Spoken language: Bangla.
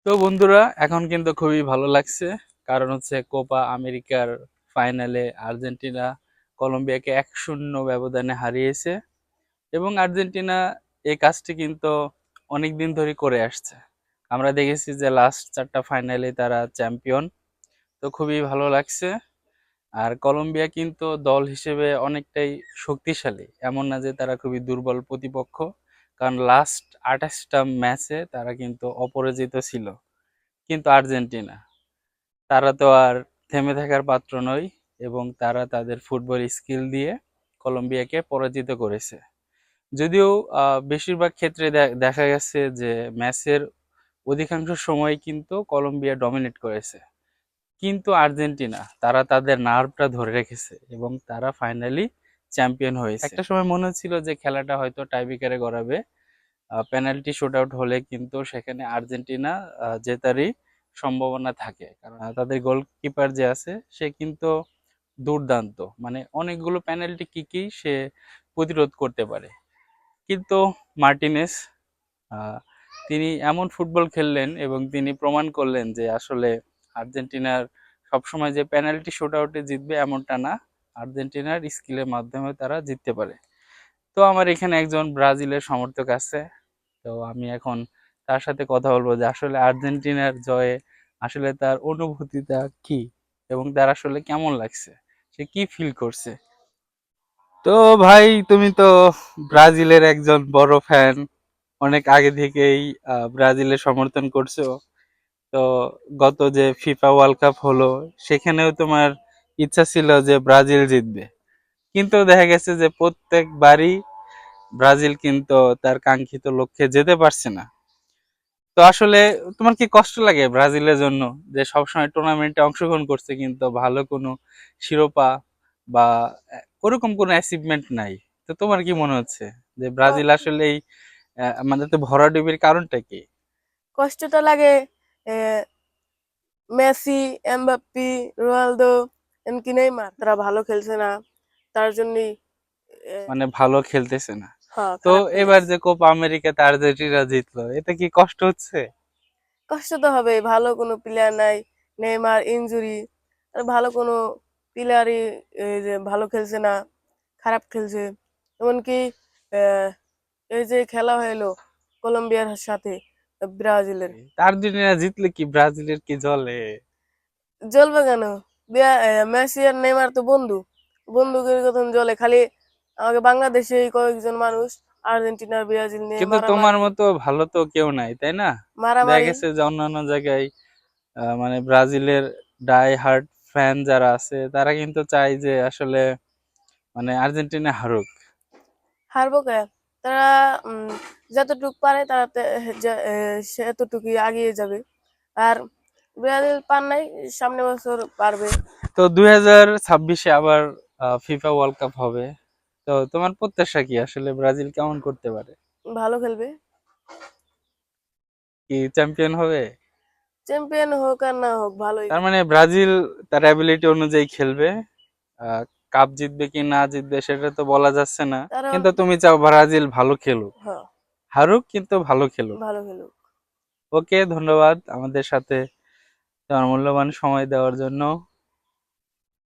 তো বন্ধুরা, এখন কিন্তু খুবই ভালো লাগছে। কারণ হচ্ছে কোপা আমেরিকার ফাইনালে আর্জেন্টিনা কলম্বিয়াকে 1-0 ব্যবধানে হারিয়েছে। এবং আর্জেন্টিনা এই কাজটি কিন্তু অনেক দিন ধরে করে আসছে। আমরা দেখেছি যে লাস্ট 4টা ফাইনালে তারা চ্যাম্পিয়ন। তো খুবই ভালো লাগছে। আর কলম্বিয়া কিন্তু দল হিসেবে অনেকটাই শক্তিশালী, এমন না যে তারা খুবই দুর্বল প্রতিপক্ষ। কারণ লাস্ট 28টা ম্যাচে তারা কিন্তু অপরাজিত ছিল। কিন্তু আর্জেন্টিনা, তারা তো আর থেমে থাকার পাত্র নয়, এবং তারা তাদের ফুটবল স্কিল দিয়ে কলম্বিয়াকে পরাজিত করেছে। যদিও বেশিরভাগ ক্ষেত্রে দেখা গেছে যে ম্যাচের অধিকাংশ সময় কিন্তু কলম্বিয়া ডমিনেট করেছে, কিন্তু আর্জেন্টিনা তারা তাদের নার্ভটা ধরে রেখেছে এবং তারা ফাইনালি চ্যাম্পিয়ন হয়েছে। একটা সময় মনে হচ্ছিল যে খেলাটা হয়তো টাইব্রেকারে গড়াবে, পেনাল্টি শুট আউট হলে কিন্তু সেখানে আর্জেন্টিনা জেতারই সম্ভাবনা থাকে। কারণ তাদের গোলকিপার যে আছে সে কিন্তু দুর্দান্ত, মানে অনেকগুলো পেনাল্টি কিকই সে প্রতিরোধ করতে পারে। কিন্তু মার্টিনেস, আহ, তিনি এমন ফুটবল খেললেন এবং তিনি প্রমাণ করলেন যে আসলে আর্জেন্টিনার সবসময় যে পেনাল্টি শুট আউটে জিতবে এমনটা না, আর্জেন্টিনার স্কিলের মাধ্যমে তারা জিততে পারে। তো আমার এখানে একজন ব্রাজিলের সমর্থক আছে। তো আমি এখন তার সাথে কথা বলবো যে আসলে আর্জেন্টিনার জয়ে আসলে তার অনুভূতিটা কি এবং তার আসলে কেমন লাগছে, সে কি ফিল করছে। তো ভাই, তুমি তো ব্রাজিলের একজন বড় ফ্যান, অনেক আগে থেকেই ব্রাজিলের সমর্থন করছো। তো গত যে ফিফা ওয়ার্ল্ড কাপ হলো, সেখানেও তোমার ইচ্ছা ছিল যে ব্রাজিল জিতবে, কিন্তু দেখা গেছে যে প্রত্যেকবারই ব্রাজিল কিন্তু তার কাঙ্ক্ষিত লক্ষ্যে যেতে পারছে না। তো আসলে তোমার কি কষ্ট লাগে ব্রাজিলের জন্য, যে সবসময় টুর্নামেন্টে অংশগ্রহণ করছে কিন্তু ভালো কোনো শিরোপা বা ওরকম কোনো অ্যাচিভমেন্ট নাই? তো তোমার কি মনে হচ্ছে যে ব্রাজিল আসলে এই আমাদের তো ভরাডুবির কারণটা কি? কষ্টটা লাগে। মেসি, এমবাপ্পি, রোনালদো, এমনকি নেইমার তারা ভালো খেলছে না, তার জন্যই মানে ভালো খেলতেছে না। হ্যাঁ, তো খারাপ এবার খেলতেছে। যে কোপা আমেরিকাতে আর্জেন্টিনা জিতলো, এতে কি কষ্ট হচ্ছে? কষ্ট তো হবে, ভালো কোনো প্লেয়ার নাই, নেইমার ইনজুরি, আর ভালো কোনো প্লেয়ারই যে ভালো খেলছে না, খারাপ খেলছে। এমনকি আহ, এই যে খেলা হলো কলম্বিয়ার সাথে ব্রাজিলের, আর্জেন্টিনা জিতলে কি ব্রাজিলের কি জ্বলে? জ্বলবে কেন? মেসি আর নেইমার তো বন্ধু, বন্ধুদের কথা জ্বলে খালি। আমাকে বাংলাদেশে এই কয়েকজন মানুষ আর্জেন্টিনার ব্রাজিল নিয়ে কিন্তু তোমার মারামারি মতো ভালো তো কেউ নাই, তাই না? দেখা মারামারি গেছে যে অন্যান্য জায়গায় মানে ব্রাজিলের ডাই হার্ড ফ্যান যারা আছে তারা কিন্তু চায় যে আসলে মানে আর্জেন্টিনা হারুক। হারবো কে? তারা যতটুকু পারে তারা সেতটুকুই এগিয়ে যাবে। আর ব্রাজিল পার নাই, সামনে বছর পারবে। তো 2026-এ আবার ফিফা ওয়ার্ল্ড কাপ হবে। তো তোমার প্রত্যাশা কি আসলে ব্রাজিল কেমন করতে পারে? ভালো খেলবে। কি চ্যাম্পিয়ন হবে? চ্যাম্পিয়ন হোক আর না হোক, ভালোই তার খেলবে। মানে ব্রাজিল তার অ্যাবিলিটি অনুযায়ী খেলবে। কাপ জিতবে কি না জিতবে সেটা তো বলা যাচ্ছে না, কারণ কিন্তু তুমি চাও ব্রাজিল ভালো খেলুক, হ্যাঁ, হারুক কিন্তু ভালো খেলুক। ভালো খেলুক। ওকে, ধন্যবাদ আমাদের সাথে তোমার মূল্যবান সময় দেওয়ার জন্য।